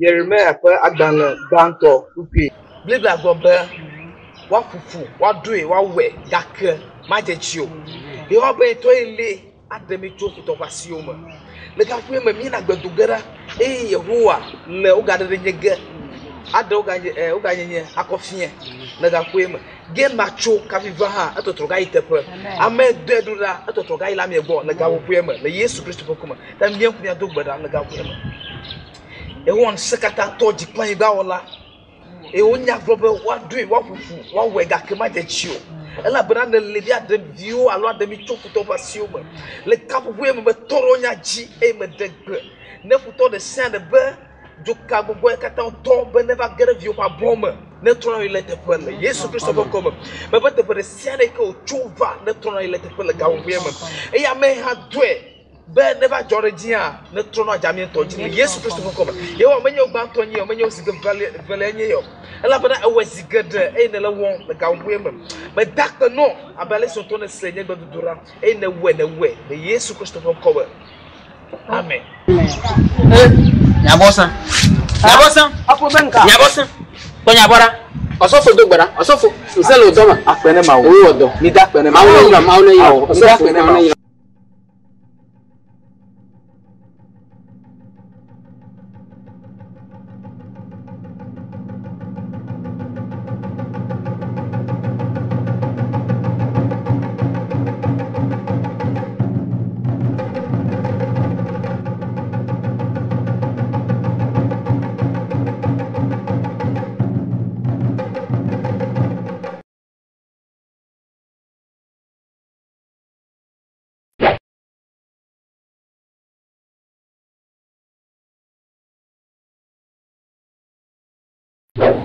Yereme, Adana, Banto, Upi. Blibla Gobert. What fufu, what do it, what way, Dak, Majecho. You are being toilet at the Mitchell of Asioma. Look at women, Mina go together. Eh, Yahoua, no gather the nigger. I don't get a coffee. Let us women get macho, Cavivaha, at the Trogai Tepper. I made Dedura at the Trogai Lamia born, the Gaw women, the years to Christopher Kuma, then young me a dog, but I'm the Gaw women. A one secretary told you playing Gaola. A one young brother, what do you want? One way that command the chill. Ela branda ledia de view alwa de mi chofu to pasioma le cap we me toronya ji e me degbe ne futo de saint de be joka gogo e kata to be never get view pa bombe ne toro ile te pele yesu kristo bo come me bete per saint de ko chuva ne toro ile te pele ga we me e ya me ha dwe be never Georgia ne toro jamie to ji yesu kristo bo come ye o menye ogba to nyi o menye osiga vale enye yo ela bana e wasigade e ne la won le ga we me but doctor no abale so to ne senye do dura e na we the yesu kristo bo come amen Nyabosa. Apo benka. Nyabosa. Tonya bora. Osofo do gbara. Osofo. Nsele odoma. Apene ma wo. Owo odo. Mi da pene ma. Ma wo yi. Osofo pene ma.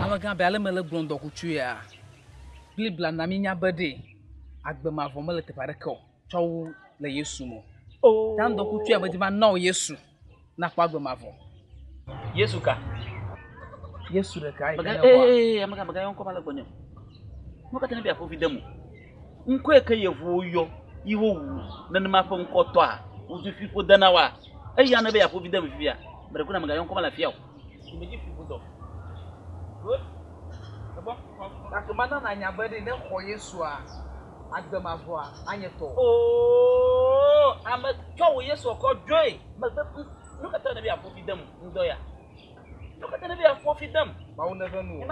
Amaga bele mele glondo kutuya. Blibla na minya bede. Agbe ma vo mele te pareko. Chow le Yesu mo. Oh. Dan do kutuya bede ma no Yesu. Na kwa agbe ma vo. Yesu ka. Yesu de kai. Amaga yon ko mala gonyo. Mo ka tene bia fo videmu. Nko e ka yevu yo. Iwo wu. Na ne ma fo nko to a. Uzu fifo dana wa. Ya na bia fo videmu fia. Bre kuna amaga yon ko mala fia. Imeji fifo do. Good. Akumana na nyabede ne kho Yesu a agbemafo a anyeto. Oh, ama twa Yesu ko joy. Look at the afo fidam ndoya. Look at the afo fidam. Ma wo never know.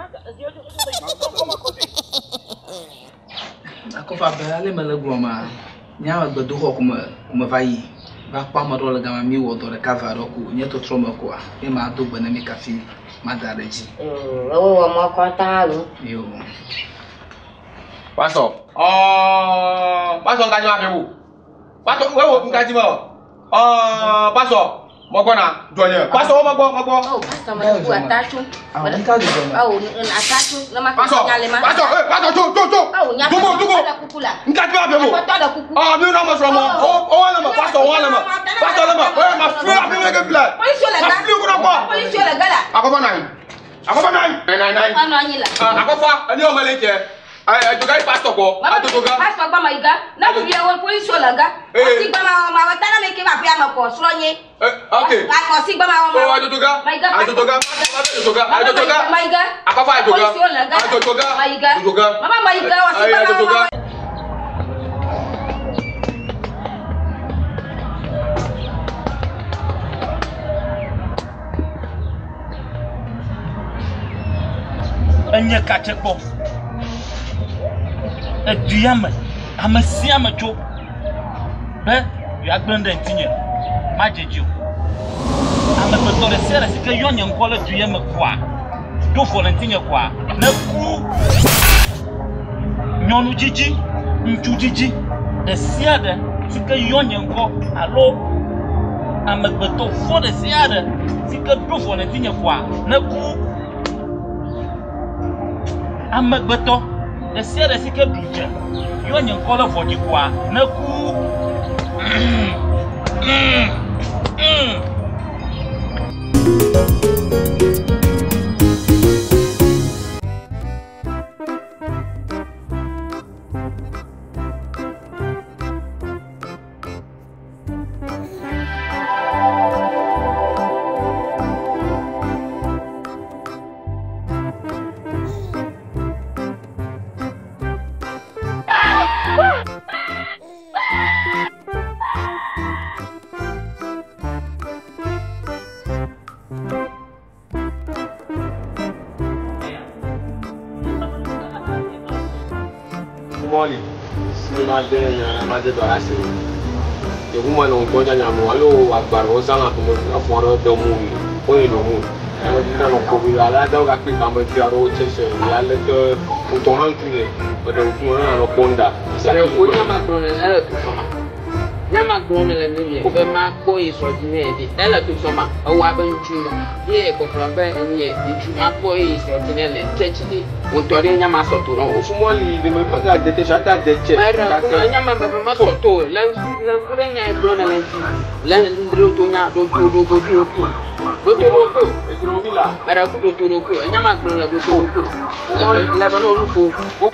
Akofa bele mele groma. Nya agbedo ho kuma vayi. Ba pa modro le gama mi wo do le cover roku nyeto troma ko a. E ma do gbana mi kafi. Madareji. Wa mo ko taru. Yo. Pastor. Pastor nganyo abewu. Pastor wewo nkaji mo. Pastor mo gbona donye. Pastor mo gbo. Oh, pastor mo ku atachu. Oh, atachu na ma ko nyale ma. Pastor, pastor to. Dugo. Nkaji abewu. Mi na mo so mo. Wala ma pastor wala ma. Pastor la ma. Ma free abi me get blood. Police la gala. Akofa nine. Ano anyila. Akofa ani o meleche. Ai to guy pastor ko. Atotoga. Pastor ba maiga. Na ku ya won police la ga. Si ba ma watana me ke ba pia ma ko sronye. Okay. Ko si ba ma. Atotoga. Maiga. Akofa atotoga. Maiga. Mama maiga wa si ba ma. Enye kachekpo eduyame amasiame cho be ya gbende ntinye majeju ame beto le sere sike yonye nkole duyame kwa do volunteer kwa na ku nyonu jiji nchu jiji de siade sike yonye nko alo ame beto fo de siade sike do volunteer kwa na ku amegbeto esi re sike duje yo nye nkola foji kwa na ku Moli, madde do asi. E kuma no ko janya mo alo agbaro sanga ko mo foro do mu o e do mu. E na no ko bi ala da ga ki ka mo ti aro chese ya le to o to han tu ne o do ku na no konda. Sare ko nyama drone ele tu soma. Nyama drone le ni ko be ma ko e so di ne di ele tu soma o wa ba nchu ye ko fra be ni e di ma ko e so di ne le techi o to re nyama so to no. Moli de me pa ga de te chata de che. Nyama be ma so to le nya drone le ti. Le ndro to nya do Era ku do nyama drone le do le ba no lu ko.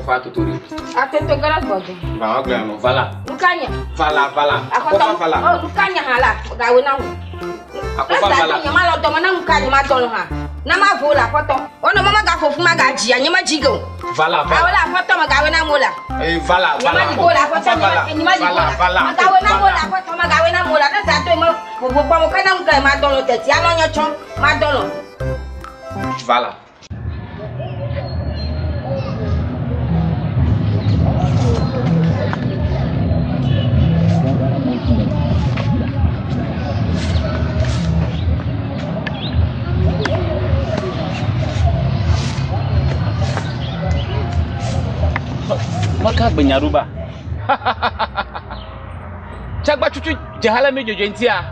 fa tutori. Atento garas bodo. Ba wa gba no vala. Lukanya. Vala. Akofa vala. Oh, lukanya hala. Gawe na wo. Akofa vala. Nyama lo do mana lukanya ma do ha. Na ma vola foto. Ono mama ga fofu ma ga ji anyama jigo. Vala. Awala foto ma gawe na mola. Vala. Nyama di bola foto nyama di bola. Ma gawe na mola foto ma gawe na mola. Na sa to mo bo mo kana mu ga ma do lo teti. Ano nyo chon ma do lo. Vala. Maka benyaruba. Cakba cucu jahala mi jojo ntia.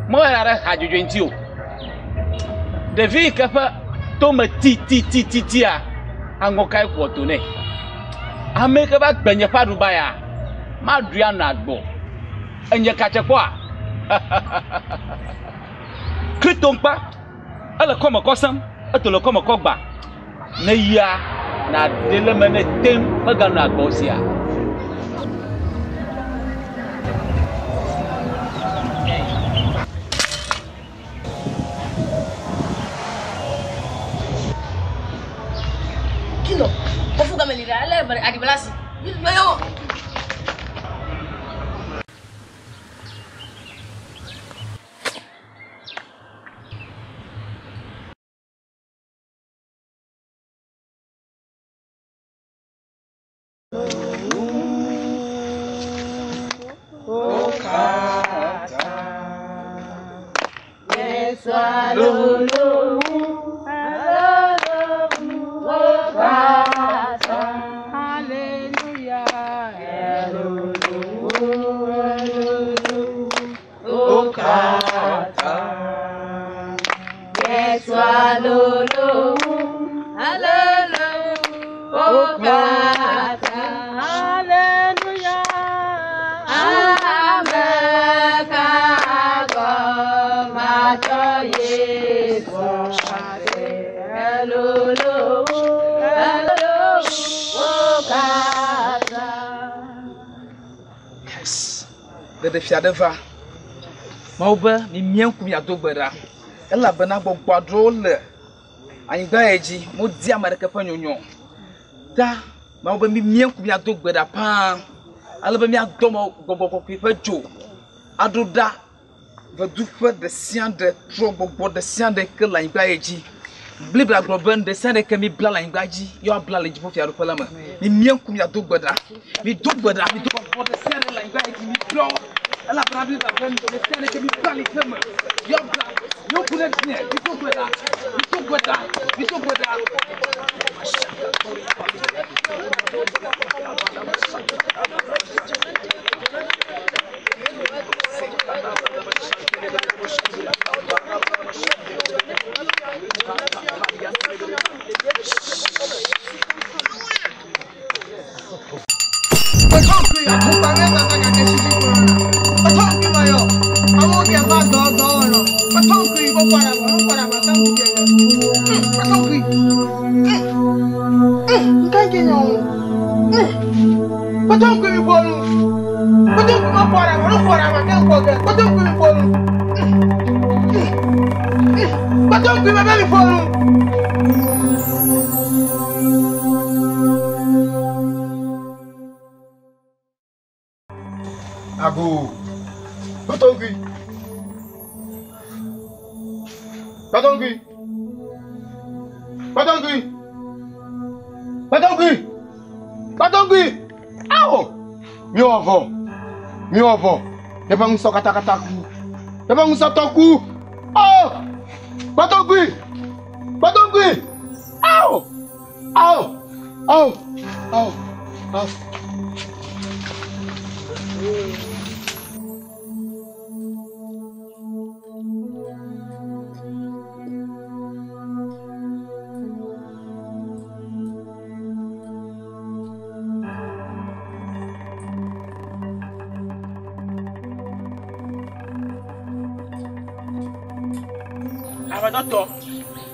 Mo yara ha jojo ntio. Devi kapa to me ti a. Ango kai kwoto ne. Ame ka ba gbenya paruba ya. Ma dua na agbo. Enye kache kwa. Kritompa. Ala koma kosam, atolo koma kogba. Ne ya na dele mene tem magana agbosia. Kilo, kofu gamelira ale bari adibalasi. Yo. De fiadeva mauba mi mienku ya dogbera ela bana gbogbo le anyigba eji mo di amareke fa nyonyo da mauba mi mienku ya dogbera pa alaba mi adomo gbogbo fa jo adoda va du fa de sian de tro gbogbo de sian de ke la anyigba eji blibla groben de sian de ke mi bla la anyigba ji yo bla le ji fo fiado pala ma mi mienku ya dogbera mi dogbera mi dogbera de sian de la anyigba eji mi bla. Elle a pris la peine de me faire que mi parle comme yo pourrais bien vito gueda Ago, Patongui. Aô! Meu avô. Depois um só catacatacu. Depois um só tocu. Oh! Patongui. Aô! Doctor,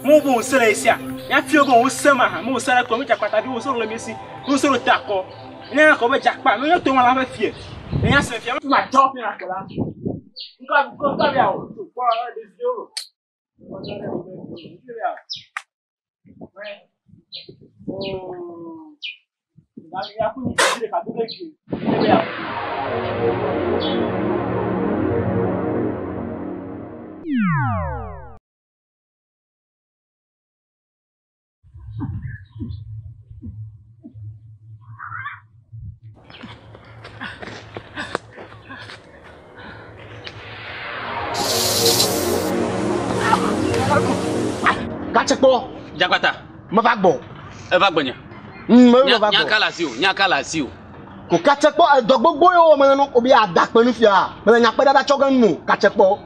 mon bon, c'est là ici. Ya fio bon usema ha, mo sara ko mi jakpata bi wo so lo mesi. Wo so lo tako. Nya ko be jakpa, no to wan la fa fie. Nya se fie ma top na ko la. Nko ta bia o. Ko de fio. Oh. Dali ya kuni dire ka do ki. Kachekpo Jakarta. Mavagbo. Evagbonya. Nyaka la siu. Ko kachekpo dogbogbo yo mo no obi adakpe nu fia. Me nya pe dada chogan nu kachekpo.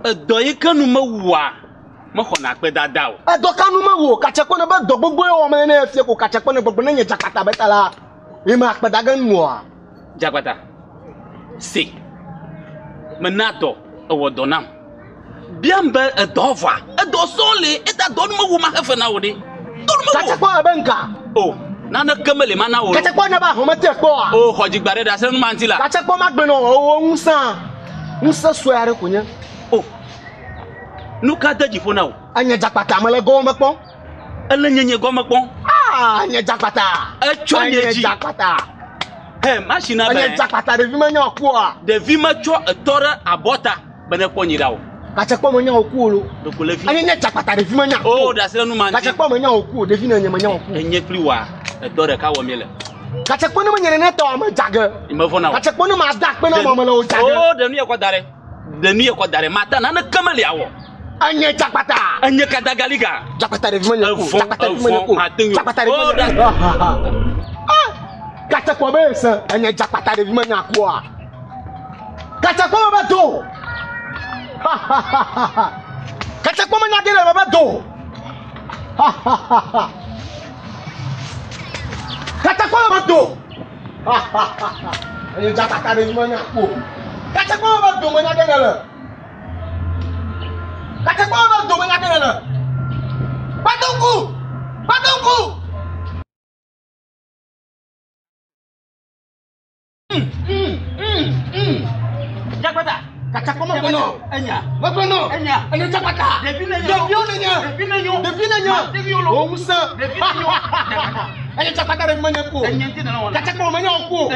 Edo yi kanu mawua. Mo khona pe dada o. Edo kanu mawo kachekpo no be dogbogbo yo mo na fie ko kachekpo no gbogbo na nya Jakarta betala. E ma pe daga nu a. Jakarta. Si. Menato ewodonam. Biamba edova. Edo sole eta donu mawu ma hefe na wodi. Donu mawu. Kachekpo abenka. Oh. Nana kemele mana wo. Kachekpo na ba ho mate ekpo a. Oh, hoji gbare da senu mantila. Kachekpo magbe no o nsa. Nsa suare kunya. Oh. Nuka daji fona wo. Anya Jakarta mele go mekpon. Ele nyenye go mekpon. Ah, anya Jakarta. Echo nyeji. Jakarta. Hey, machine anya Jakarta de vima nya oku a. De vima cho etore abota bene kponyira wo. Kachekpo mo nya oku lo. Do ko levi. Anya Jakarta de vima nya. Oh, da senu manti. Kachekpo mo nya oku, de vina nya mo nya oku. Enye kliwa. Etore ka wo miele. Kachekpo no nyere na to ma jage. Imefona wo. Kachekpo no ma dak pe na mo lo jage. Oh, de nu ye ko dare. De nu ye ko dare mata na na kamele awo. Anya Jakarta. Anya kadagaliga. Jakarta de vima nya oku. Jakarta de vima nya oku. Jakarta de vima nya oku. Kachekpo be se anya Jakarta de vima nya oku a. Kachekpo be do. Kachekpo mo nya de le be do. Kachekpo be do. Anya Jakarta de vima nya oku. Kachekpo be do mo nya de le. Kachekpo be do mo nya de le. Badungu. Badungu. Jakarta. Kachekpo mo no. Enya. Mo no. Enya. Anya Jakarta. De vina Devina nya. O musa. Anya Jakarta de vima nya oku. Enya ntina na wona. Kachekpo mo nya oku.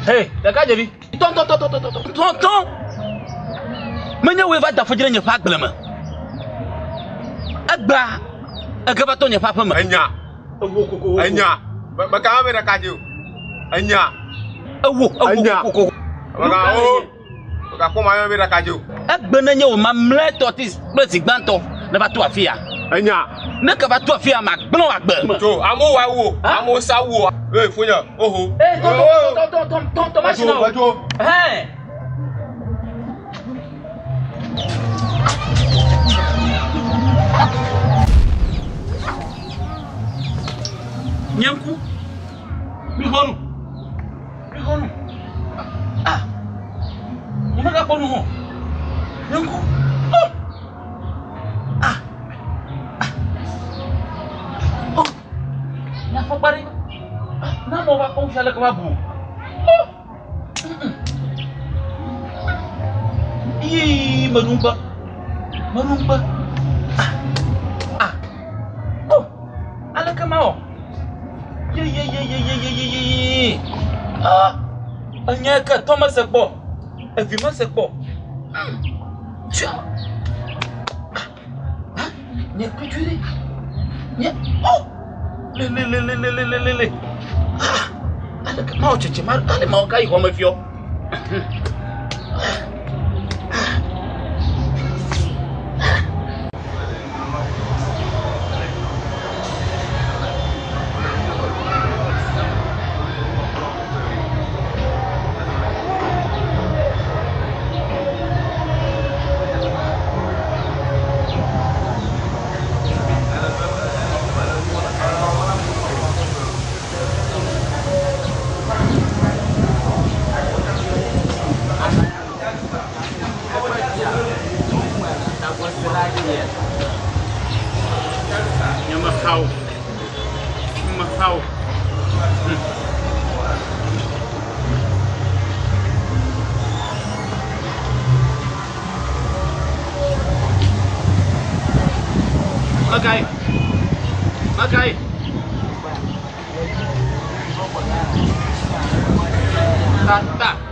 Hey, daga jebi. Tonton. Menya we va da fojire nya fa gblema. Agba. Agaba to nya fa fa ma. Enya. Enya. Baka me da kaje. Enya. Enya. Baka o. Baka ko ma me da kaje. Agba na nya o ma mle tortis, plesi gbanto na ba to afia. Enya. Na ka ba to afia ma gbon wa gbe. To, amo wa wo, amo sa wo. Eh, funya. Oho. Eh, ton machine o. Eh. Nyanku. Mi honu. Ah. Ni maga bonu ho. Nyanku. Oh. Ah. Oh. Na fo pare. Na mo ba kon fala ka babu. Oh. Ih, marumba. Ah. Oh. Ala kamao. Ye. Ah. Anyaka Thomas Sekbo. Evima Sekbo. Tcha. Ah. Nya kujuri. Nya. Oh. Le. Ah. Ala kamao cheche mar. Ale mau kai ho mafio. Makai. Makai. Tak.